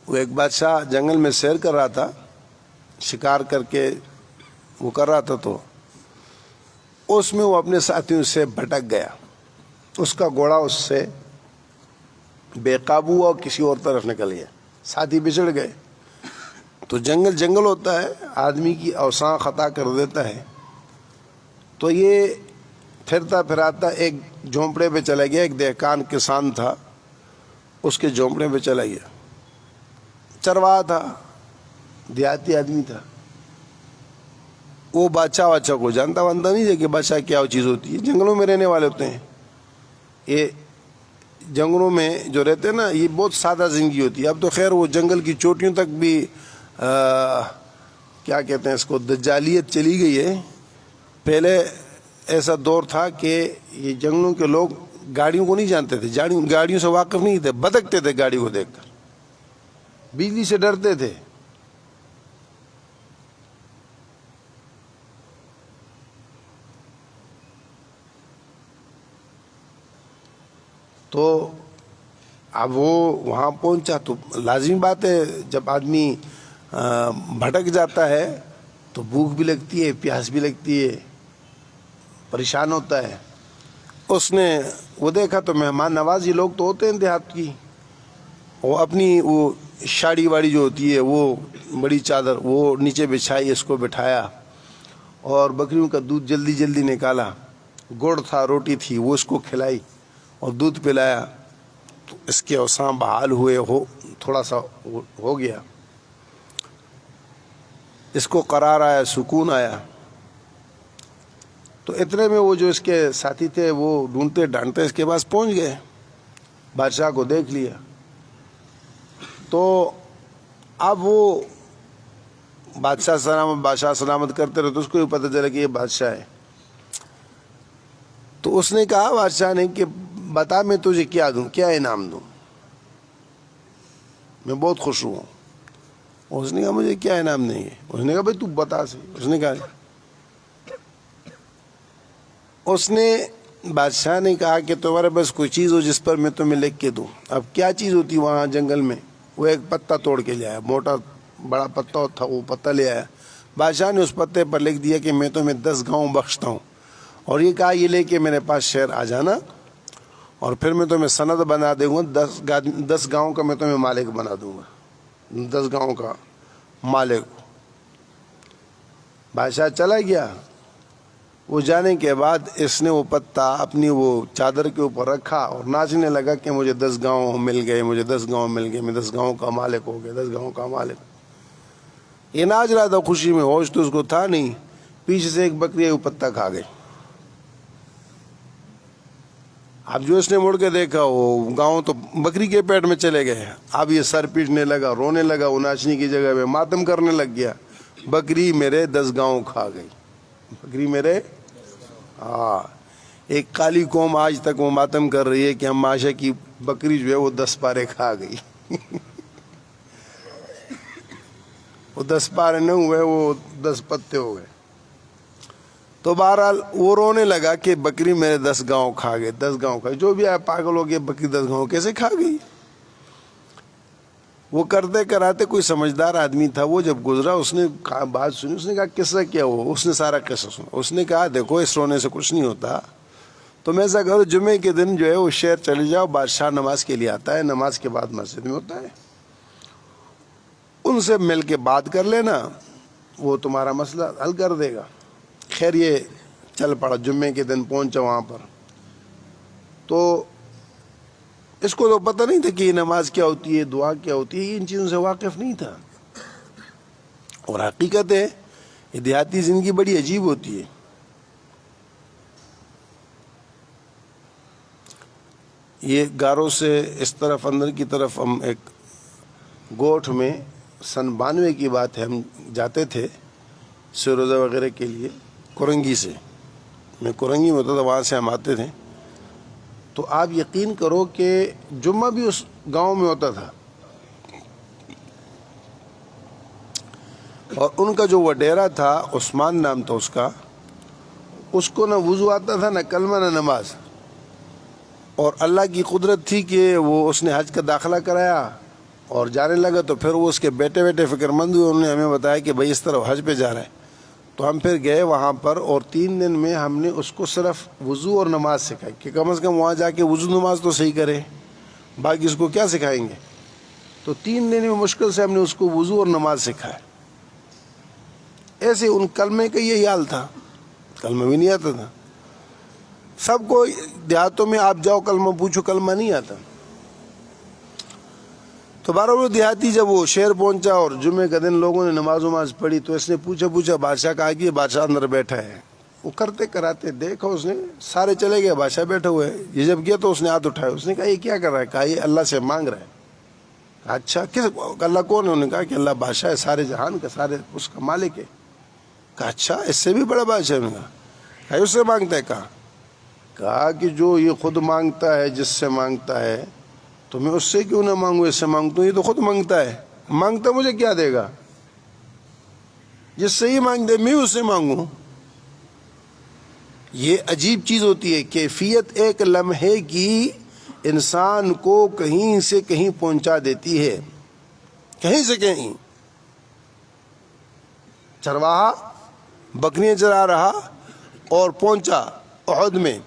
وہ ایک بادشاہ جنگل میں سیر کر رہا تھا، شکار کر کے وہ کر رہا تھا، تو اس میں وہ اپنے ساتھیوں سے بھٹک گیا، اس کا گھوڑا اس سے بے قابو ہوا اور کسی اور طرف نکل گیا، ساتھی بچڑ گئے۔ تو جنگل ہوتا ہے، آدمی کی اوساں خطا کر دیتا ہے، تو یہ پھرتا پھراتا ایک جھونپڑے پہ چلا گیا، ایک دہقان کسان تھا، اس کے جھونپڑے پہ چلا گیا، چرواہا تھا، دیہاتی آدمی تھا، وہ بادشاہ کو جانتا وانتا نہیں ہے کہ بادشاہ کیا چیز ہوتی ہے، جنگلوں میں رہنے والے ہوتے ہیں، یہ جنگلوں میں جو رہتے ہیں نا یہ بہت سادہ زندگی ہوتی ہے۔ اب تو خیر وہ جنگل کی چوٹیوں تک بھی کیا کہتے ہیں اس کو، دجالیت چلی گئی ہے۔ پہلے ایسا دور تھا کہ یہ جنگلوں کے لوگ گاڑیوں کو نہیں جانتے تھے، گاڑیوں سے واقف نہیں تھے، بھٹکتے تھے گاڑی کو دیکھ کر، بجلی سے ڈرتے تھے۔ تو اب وہ وہاں پہنچا تو لازمی بات ہے، جب آدمی بھٹک جاتا ہے تو بھوک بھی لگتی ہے، پیاس بھی لگتی ہے، پریشان ہوتا ہے۔ اس نے وہ دیکھا تو مہمان نوازی لوگ تو ہوتے ہیں دیہات کی، وہ اپنی وہ شاڑی واڑی جو ہوتی ہے وہ بڑی چادر وہ نیچے بچھائی، اس کو بٹھایا اور بکریوں کا دودھ جلدی جلدی نکالا، گڑ تھا، روٹی تھی، وہ اس کو کھلائی اور دودھ پلایا، تو اس کے اوساں بحال ہوئے، تھوڑا سا ہو گیا، اس کو قرار آیا، سکون آیا۔ تو اتنے میں وہ جو اس کے ساتھی تھے وہ ڈھونڈتے ڈھانڈتے اس کے پاس پہنچ گئے، بادشاہ کو دیکھ لیا۔ تو اب وہ بادشاہ سلامت کرتے رہے، تو اس کو بھی پتہ چلا کہ یہ بادشاہ ہے۔ تو اس نے کہا بادشاہ نے کہ بتا میں تجھے کیا دوں، کیا انعام دوں، میں بہت خوش ہوں۔ اس نے کہا مجھے کیا انعام نہیں ہے۔ اس نے کہا بھائی تو بتا سی۔ اس نے بادشاہ نے کہا کہ تمہارے پاس کوئی چیز ہو جس پر میں تمہیں لکھ کے دوں۔ اب کیا چیز ہوتی وہاں جنگل میں؟ وہ ایک پتا توڑ کے لے آیا، موٹا بڑا پتا تھا، وہ پتا لے آیا۔ بادشاہ نے اس پتے پر لکھ دیا کہ میں تمہیں 10 گاؤں بخشتا ہوں، اور یہ کہا یہ لے کے میرے پاس شہر آ جانا، اور پھر میں تمہیں سند بنا دوں گا، 10 گاؤں کا میں تمہیں مالک بنا دوں گا، 10 گاؤں کا مالک۔ بادشاہ چلا گیا۔ وہ جانے کے بعد اس نے وہ پتا اپنی وہ چادر کے اوپر رکھا اور ناچنے لگا کہ مجھے 10 گاؤں مل گئے، مجھے 10 گاؤں مل گئے، میں 10 گاؤں کا مالک ہو گیا، 10 گاؤں کا مالک۔ یہ ناچ رہا تھا خوشی میں، ہوش تو اس کو تھا نہیں، پیچھے سے ایک بکری وہ پتا کھا گئی۔ اب جو اس نے مڑ کے دیکھا وہ گاؤں تو بکری کے پیٹ میں چلے گئے۔ اب یہ سر پیٹنے لگا، رونے لگا، وہ ناچنے کی جگہ میں ماتم کرنے لگ گیا، بکری میرے 10 گاؤں کھا گئی، بکری میرے۔ ایک کالی قوم آج تک وہ ماتم کر رہی ہے کہ ہم ماشا کی بکری جو ہے وہ 10 پارے کھا گئی۔ وہ 10 پارے نہ ہوئے، وہ 10 پتے ہو گئے۔ تو بہرحال وہ رونے لگا کہ بکری میرے 10 گاؤں کھا گئے، 10 گاؤں کھا، جو بھی آیا پاگل ہو گیا، بکری 10 گاؤں کیسے کھا گئی؟ وہ کرتے کراتے کوئی سمجھدار آدمی تھا، وہ جب گزرا اس نے بات سنی، اس نے کہا قصہ کیا ہوا؟ اس نے سارا قصہ سنا۔ اس نے کہا دیکھو اس رونے سے کچھ نہیں ہوتا، تم ایسا کرو جمعے کے دن جو ہے وہ شہر چلے جاؤ، بادشاہ نماز کے لیے آتا ہے، نماز کے بعد مسجد میں ہوتا ہے، ان سے مل کے بات کر لینا، وہ تمہارا مسئلہ حل کر دے گا۔ خیر یہ چل پڑا، جمعے کے دن پہنچا وہاں پر۔ تو اس کو تو پتہ نہیں تھا کہ یہ نماز کیا ہوتی ہے، دعا کیا ہوتی ہے، ان چیزوں سے واقف نہیں تھا۔ اور حقیقت ہے یہ دیہاتی زندگی بڑی عجیب ہوتی ہے۔ یہ گاروں سے اس طرف اندر کی طرف ہم ایک گوٹھ میں 92 کی بات ہے، ہم جاتے تھے سروزہ وغیرہ کے لیے کورنگی سے، میں کورنگی میں ہوتا تھا، وہاں سے ہم آتے تھے۔ تو آپ یقین کرو کہ جمعہ بھی اس گاؤں میں ہوتا تھا، اور ان کا جو وڈیرا تھا، عثمان نام تھا اس کا، اس کو نہ وضو آتا تھا، نہ کلمہ، نہ نماز، اور اللہ کی قدرت تھی کہ وہ اس نے حج کا داخلہ کرایا اور جانے لگا تو پھر وہ اس کے بیٹے فکر مند ہوئے، انہوں نے ہمیں بتایا کہ بھائی اس طرح حج پہ جا رہا ہے. تو ہم پھر گئے وہاں پر، اور 3 دن میں ہم نے اس کو صرف وضو اور نماز سکھائی کہ کم از کم وہاں جا کے وضو نماز تو صحیح کرے، باقی اس کو کیا سکھائیں گے. تو 3 دن میں مشکل سے ہم نے اس کو وضو اور نماز سکھایا. ایسے ان کلمے کا یہی حال تھا، کلمہ بھی نہیں آتا تھا. سب کو دیہاتوں میں آپ جاؤ کلمہ پوچھو، کلمہ نہیں آتا. تو 12 دیہاتی جب وہ شہر پہنچا اور جمعے کا دن لوگوں نے نماز پڑھی تو اس نے پوچھا بادشاہ کہا کہ بادشاہ اندر بیٹھا ہے. وہ کرتے کراتے دیکھا اس نے، سارے چلے گئے، بادشاہ بیٹھے ہوئے. یہ جب گیا تو اس نے ہاتھ اٹھایا، اس نے کہا یہ کیا کر رہا ہے؟ کہا یہ اللہ سے مانگ رہا ہے. اچھا کس اللہ کون ہے؟ انہوں نے کہا کہ اللہ بادشاہ ہے سارے جہان کا، سارے اس کا مالک ہے. کہا اچھا اس سے بھی بڑا بادشاہ؟ انہوں نے کہا اس سے مانگتا ہے. کہا کہ جو یہ خود مانگتا ہے، جس سے مانگتا ہے، تو میں اس سے کیوں نہ مانگوں، اس سے مانگتا ہوں، یہ تو خود مانگتا ہے، مانگتا مجھے کیا دے گا؟ جس سے ہی مانگ دے میں اس سے مانگوں. یہ عجیب چیز ہوتی ہے، کیفیت ایک لمحے کی انسان کو کہیں سے کہیں پہنچا دیتی ہے، کہیں سے کہیں. چرواہا بکریاں چرا رہا اور پہنچا احد میں،